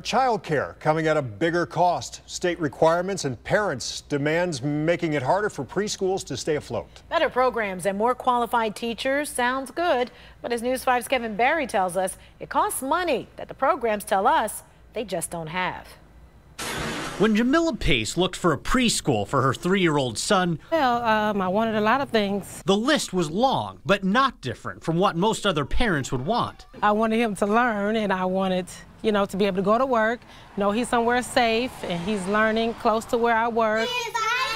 Child care coming at a bigger cost. State requirements and parents' demands making it harder for preschools to stay afloat. Better programs and more qualified teachers sounds good, but as News 5's Kevin Barry tells us, it costs money that the programs tell us they just don't have. When Jamila Pace looked for a preschool for her 3-year-old son, well, I wanted a lot of things. The list was long, but not different from what most other parents would want. I wanted him to learn, and I wanted, to be able to go to work, know he's somewhere safe, and he's learning close to where I work.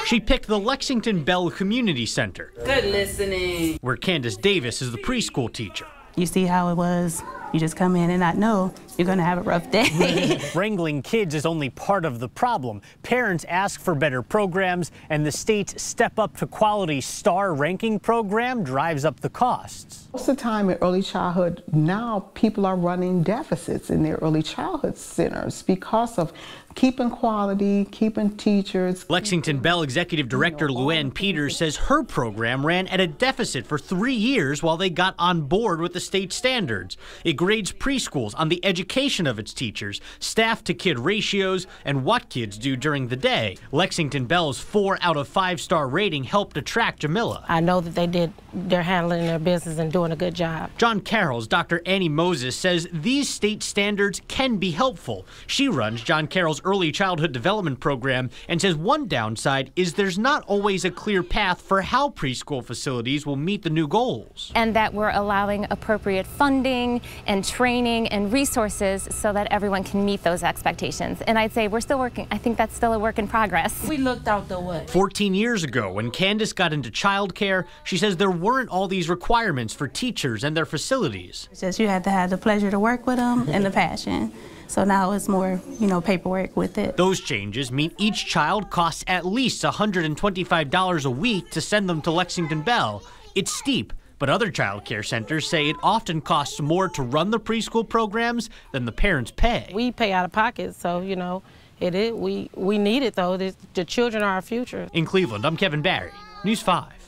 She picked the Lexington Bell Community Center. Good listening. Where Candice Davis is the preschool teacher. You see how it was. You just come in and not know you're going to have a rough day. Wrangling kids is only part of the problem. Parents ask for better programs, and the state's Step Up to Quality star ranking program drives up the costs. Most of the time in early childhood, now people are running deficits in their early childhood centers because of keeping quality, keeping teachers. Lexington Bell Executive Director Luann Peters says her program ran at a deficit for 3 years while they got on board with the state standards. It grades preschools on the education of its teachers, staff-to-kid ratios, and what kids do during the day. Lexington Bell's 4 out of 5-star rating helped attract Jamila. I know that they're handling their business and doing a good job. John Carroll's Dr. Annie Moses says these state standards can be helpful. She runs John Carroll's early childhood development program and says one downside is there's not always a clear path for how preschool facilities will meet the new goals. And that we're allowing appropriate funding and training and resources so that everyone can meet those expectations. And I'd say we're still working. I think that's still a work in progress. We looked out the way. 14 years ago, when Candice got into childcare, she says there weren't all these requirements for teachers and their facilities. It's just you had to have the pleasure to work with them and the passion. So now it's more, paperwork with it. Those changes mean each child costs at least $125 a week to send them to Lexington Bell. It's steep, but other child care centers say it often costs more to run the preschool programs than the parents pay. We pay out of pocket, so, we need it, though. The children are our future. In Cleveland, I'm Kevin Barry, News 5.